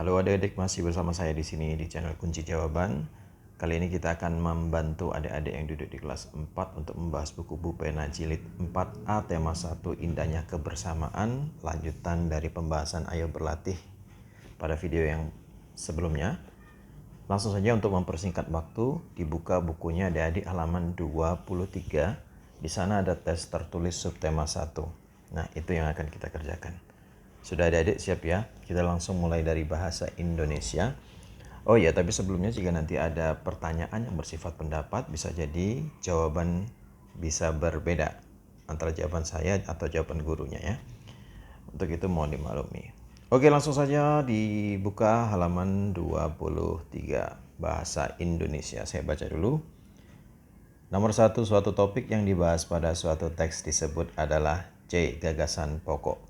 Halo adik-adik, masih bersama saya di sini di channel Kunci Jawaban. Kali ini kita akan membantu adik-adik yang duduk di kelas 4 untuk membahas buku Bu Pena Jilid 4A tema 1 Indahnya Kebersamaan, lanjutan dari pembahasan Ayo Berlatih pada video yang sebelumnya. Langsung saja untuk mempersingkat waktu, dibuka bukunya adik-adik halaman 23. Di sana ada tes tertulis subtema 1. Nah, itu yang akan kita kerjakan. Sudah adik-adik siap ya? Kita langsung mulai dari bahasa Indonesia. Oh ya, tapi sebelumnya jika nanti ada pertanyaan yang bersifat pendapat, bisa jadi jawaban bisa berbeda antara jawaban saya atau jawaban gurunya ya. Untuk itu mohon dimaklumi. Oke, langsung saja dibuka halaman 23 bahasa Indonesia. Saya baca dulu. Nomor 1, suatu topik yang dibahas pada suatu teks disebut adalah C. Gagasan pokok.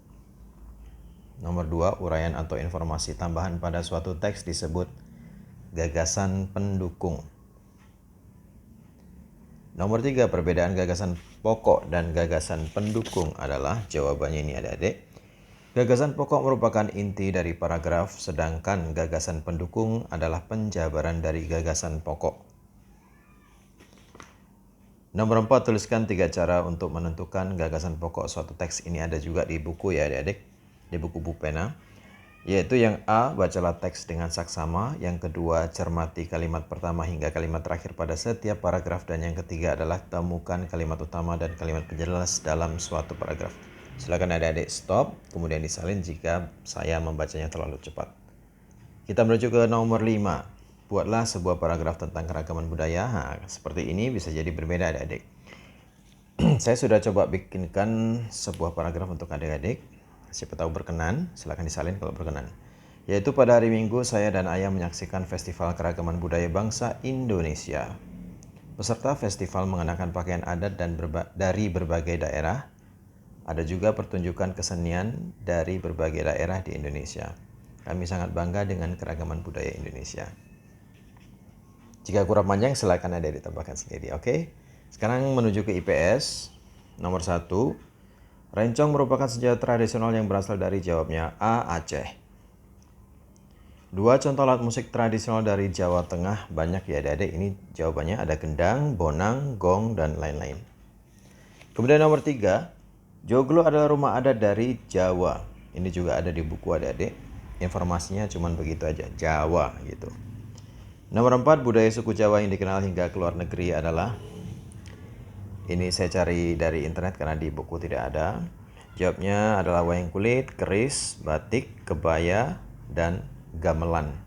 Nomor 2, uraian atau informasi tambahan pada suatu teks disebut gagasan pendukung. Nomor 3, perbedaan gagasan pokok dan gagasan pendukung adalah, jawabannya ini adik-adik. Gagasan pokok merupakan inti dari paragraf, sedangkan gagasan pendukung adalah penjabaran dari gagasan pokok. Nomor 4, tuliskan 3 cara untuk menentukan gagasan pokok suatu teks. Ini ada juga di buku ya adik-adik, di buku Bu Pena. Yaitu yang A, bacalah teks dengan saksama. Yang kedua, cermati kalimat pertama hingga kalimat terakhir pada setiap paragraf. Dan yang ketiga adalah temukan kalimat utama dan kalimat penjelas dalam suatu paragraf. Silakan adik-adik stop, kemudian disalin jika saya membacanya terlalu cepat. Kita menuju ke nomor 5. Buatlah sebuah paragraf tentang keragaman budaya. Seperti ini bisa jadi berbeda adik-adik. Saya sudah coba bikinkan sebuah paragraf untuk adik-adik. Siapa tahu berkenan, silakan disalin kalau berkenan. Yaitu pada hari Minggu saya dan ayah menyaksikan Festival Keragaman Budaya Bangsa Indonesia. Peserta festival mengenakan pakaian adat dan dari berbagai daerah. Ada juga pertunjukan kesenian dari berbagai daerah di Indonesia. Kami sangat bangga dengan keragaman budaya Indonesia. Jika kurang panjang silakan ada ditambahkan sendiri, oke? Sekarang menuju ke IPS. Nomor 1. Rencong merupakan senjata tradisional yang berasal dari, jawabnya A. Aceh. 2 contoh alat musik tradisional dari Jawa Tengah. Banyak ya adik-adik, ini jawabannya ada gendang, bonang, gong, dan lain-lain. Kemudian nomor 3. Joglo adalah rumah adat dari Jawa. Ini juga ada di buku adik-adik. Informasinya cuma begitu aja, Jawa gitu. Nomor 4, budaya suku Jawa yang dikenal hingga ke luar negeri adalah, ini saya cari dari internet karena di buku tidak ada. Jawabnya adalah wayang kulit, keris, batik, kebaya, dan gamelan.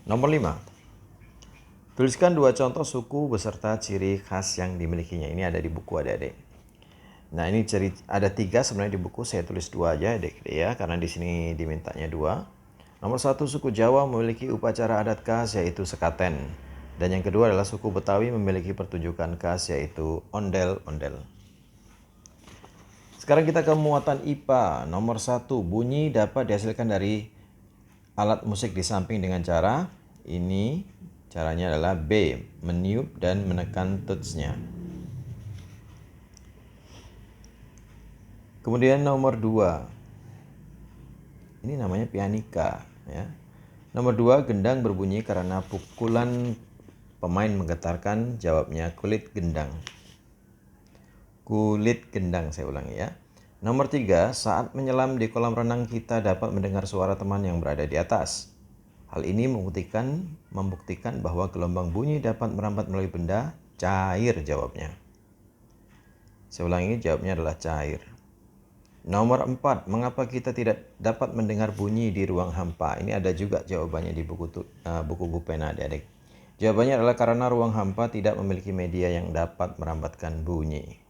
Nomor 5. Tuliskan 2 contoh suku beserta ciri khas yang dimilikinya. Ini ada di buku adik-adik. Nah, ini ada 3 sebenarnya di buku, saya tulis 2 aja adik-adik ya, karena di sini dimintanya 2. Nomor 1, suku Jawa memiliki upacara adat khas yaitu sekaten. Dan yang kedua adalah suku Betawi memiliki pertunjukan khas yaitu ondel-ondel. Sekarang kita ke muatan IPA. Nomor 1, bunyi dapat dihasilkan dari alat musik di samping dengan cara ini. Caranya adalah B, meniup dan menekan tutsnya. Kemudian nomor 2. Ini namanya pianika ya. Nomor 2, gendang berbunyi karena pukulan pemain menggetarkan, jawabnya kulit gendang. Kulit gendang, saya ulangi ya. Nomor 3, saat menyelam di kolam renang kita dapat mendengar suara teman yang berada di atas. Hal ini membuktikan bahwa gelombang bunyi dapat merambat melalui benda cair, jawabnya. Saya ulangi, jawabnya adalah cair. Nomor 4, mengapa kita tidak dapat mendengar bunyi di ruang hampa? Ini ada juga jawabannya di buku Bu Pena adik-adik. Jawabannya adalah karena ruang hampa tidak memiliki media yang dapat merambatkan bunyi.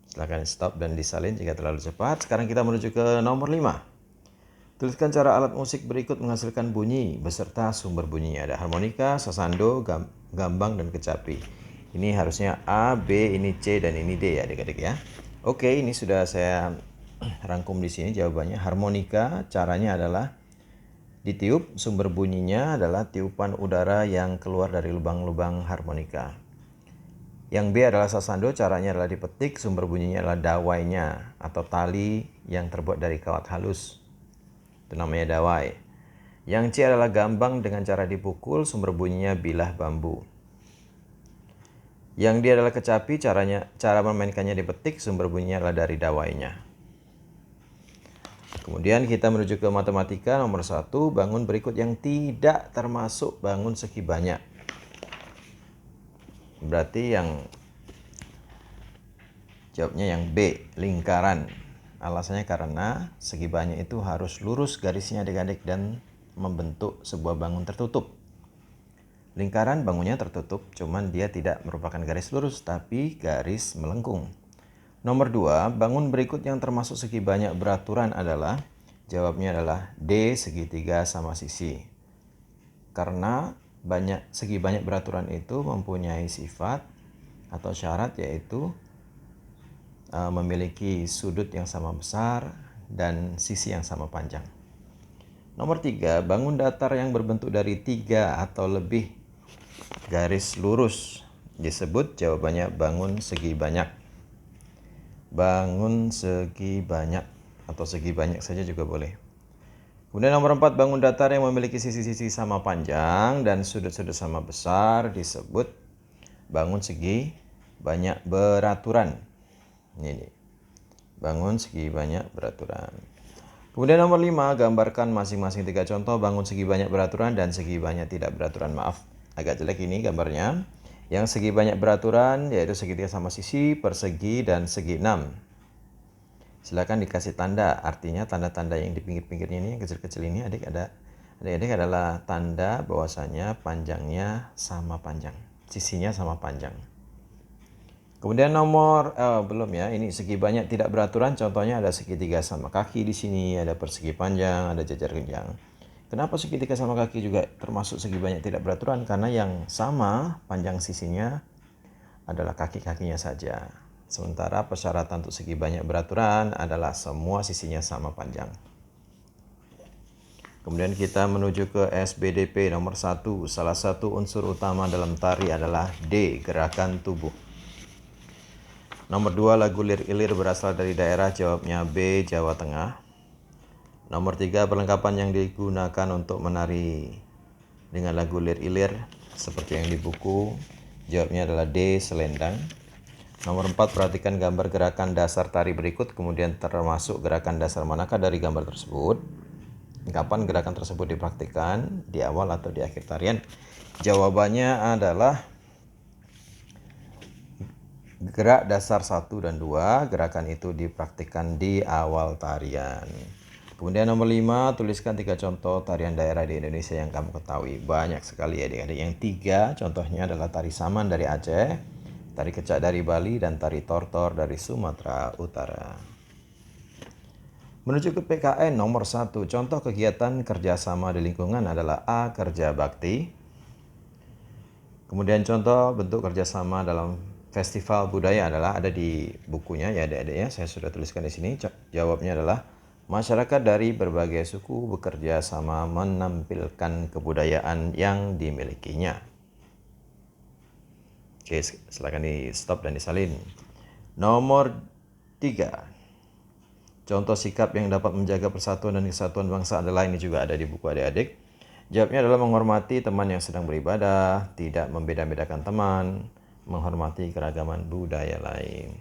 Silakan stop dan disalin jika terlalu cepat. Sekarang kita menuju ke nomor 5. Tuliskan cara alat musik berikut menghasilkan bunyi beserta sumber bunyinya. Ada harmonika, sasando, gambang, dan kecapi. Ini harusnya A, B, ini C, dan ini D ya adik-adik ya. Oke, ini sudah saya rangkum di sini jawabannya. Harmonika caranya adalah ditiup, sumber bunyinya adalah tiupan udara yang keluar dari lubang-lubang harmonika. Yang B adalah sasando, caranya adalah dipetik, sumber bunyinya adalah dawainya atau tali yang terbuat dari kawat halus. itu namanya dawai. Yang C adalah gambang dengan cara dipukul, sumber bunyinya bilah bambu. Yang D adalah kecapi, cara memainkannya dipetik, sumber bunyinya adalah dari dawainya. Kemudian kita menuju ke matematika nomor 1, bangun berikut yang tidak termasuk bangun segi banyak. Berarti yang jawabnya yang B, lingkaran. Alasannya karena segi banyak itu harus lurus garisnya adik-adik dan membentuk sebuah bangun tertutup. Lingkaran bangunnya tertutup, cuman dia tidak merupakan garis lurus tapi garis melengkung. Nomor 2, bangun berikut yang termasuk segi banyak beraturan adalah, jawabnya adalah D, segitiga sama sisi. Karena segi banyak beraturan itu mempunyai sifat atau syarat yaitu memiliki sudut yang sama besar dan sisi yang sama panjang. Nomor 3, bangun datar yang berbentuk dari 3 atau lebih garis lurus disebut, jawabannya bangun segi banyak. Bangun segi banyak atau segi banyak saja juga boleh. Kemudian nomor 4, bangun datar yang memiliki sisi-sisi sama panjang dan sudut-sudut sama besar disebut bangun segi banyak beraturan. Ini bangun segi banyak beraturan. Kemudian nomor 5, gambarkan masing-masing 3 contoh bangun segi banyak beraturan dan segi banyak tidak beraturan. Maaf, agak jelek ini gambarnya. Yang segi banyak beraturan yaitu segitiga sama sisi, persegi, dan segi 6. Silakan dikasih tanda, artinya tanda-tanda yang di pinggir-pinggirnya ini, yang kecil-kecil ini adik-adik adalah tanda bahwasanya panjangnya sama panjang, sisinya sama panjang. Kemudian nomor belum ya, ini segi banyak tidak beraturan, contohnya ada segitiga sama kaki di sini, ada persegi panjang, ada jajar genjang. Kenapa segitiga sama kaki juga termasuk segi banyak tidak beraturan? Karena yang sama panjang sisinya adalah kaki-kakinya saja. Sementara persyaratan untuk segi banyak beraturan adalah semua sisinya sama panjang. Kemudian kita menuju ke SBDP nomor 1. Salah satu unsur utama dalam tari adalah D, gerakan tubuh. Nomor 2, lagu lir-ilir berasal dari daerah, jawabnya B, Jawa Tengah. Nomor 3, perlengkapan yang digunakan untuk menari dengan lagu lir-ilir seperti yang di buku, jawabnya adalah D, selendang. Nomor 4, perhatikan gambar gerakan dasar tari berikut, kemudian termasuk gerakan dasar manakah dari gambar tersebut. Kapan gerakan tersebut dipraktikkan, di awal atau di akhir tarian? Jawabannya adalah gerak dasar 1 dan 2, gerakan itu dipraktikkan di awal tarian. Kemudian nomor 5, tuliskan 3 contoh tarian daerah di Indonesia yang kamu ketahui. Banyak sekali adik-adik. Yang 3 contohnya adalah tari saman dari Aceh, tari kecak dari Bali, dan tari tortor dari Sumatera Utara. Menuju ke PKN nomor 1, contoh kegiatan kerjasama di lingkungan adalah A, kerja bakti. Kemudian contoh bentuk kerjasama dalam festival budaya adalah ada di bukunya ya adik-adik ya, saya sudah tuliskan di sini. Jawabnya adalah masyarakat dari berbagai suku bekerja sama menampilkan kebudayaan yang dimilikinya. Oke, silakan di stop dan disalin. Nomor 3, contoh sikap yang dapat menjaga persatuan dan kesatuan bangsa adalah, ini juga ada di buku adik-adik. Jawabnya adalah menghormati teman yang sedang beribadah, tidak membeda-bedakan teman, menghormati keragaman budaya lain.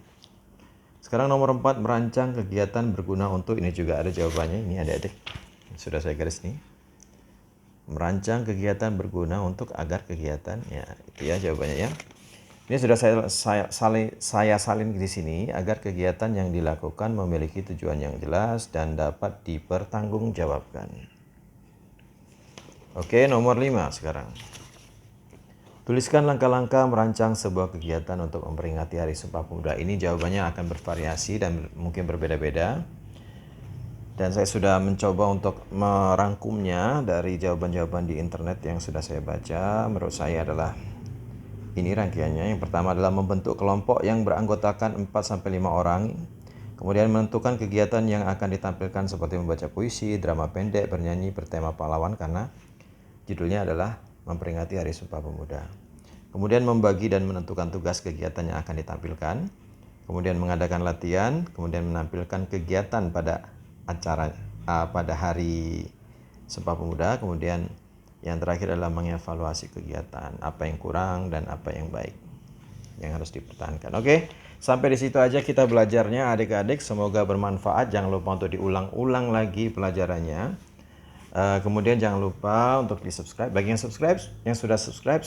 Sekarang nomor 4, merancang kegiatan berguna untuk, ini juga ada jawabannya, ini adik-adik. Sudah saya garis nih. Merancang kegiatan berguna untuk agar kegiatan, ya itu ya jawabannya ya. Ini sudah saya salin di sini agar kegiatan yang dilakukan memiliki tujuan yang jelas dan dapat dipertanggungjawabkan. Oke, nomor 5 sekarang. Tuliskan langkah-langkah merancang sebuah kegiatan untuk memperingati Hari Sumpah Pemuda. Ini jawabannya akan bervariasi dan mungkin berbeda-beda. Dan saya sudah mencoba untuk merangkumnya dari jawaban-jawaban di internet yang sudah saya baca. Menurut saya adalah ini rangkaiannya. Yang pertama adalah membentuk kelompok yang beranggotakan 4-5 orang. Kemudian menentukan kegiatan yang akan ditampilkan seperti membaca puisi, drama pendek, bernyanyi bertema pahlawan karena judulnya adalah memperingati Hari Sumpah Pemuda. Kemudian membagi dan menentukan tugas kegiatan yang akan ditampilkan. Kemudian mengadakan latihan, kemudian menampilkan kegiatan pada acara pada hari Sumpah Pemuda. Kemudian yang terakhir adalah mengevaluasi kegiatan, apa yang kurang dan apa yang baik yang harus dipertahankan. Oke, sampai di situ aja kita belajarnya adik-adik. Semoga bermanfaat. Jangan lupa untuk diulang-ulang lagi pelajarannya. Kemudian jangan lupa untuk di subscribe. Bagi yang subscribe, yang sudah subscribe,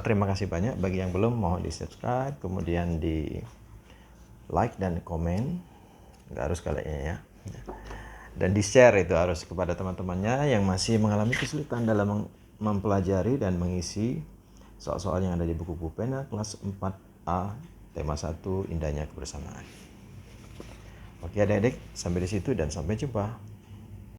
terima kasih banyak. Bagi yang belum, mohon di subscribe. Kemudian di like dan komen. Nggak harus kalian ya. Dan di share itu harus kepada teman-temannya yang masih mengalami kesulitan dalam mempelajari dan mengisi soal-soal yang ada di buku pulpena kelas 4A tema 1 indahnya kebersamaan. Oke adik-adik, sampai di situ dan sampai jumpa.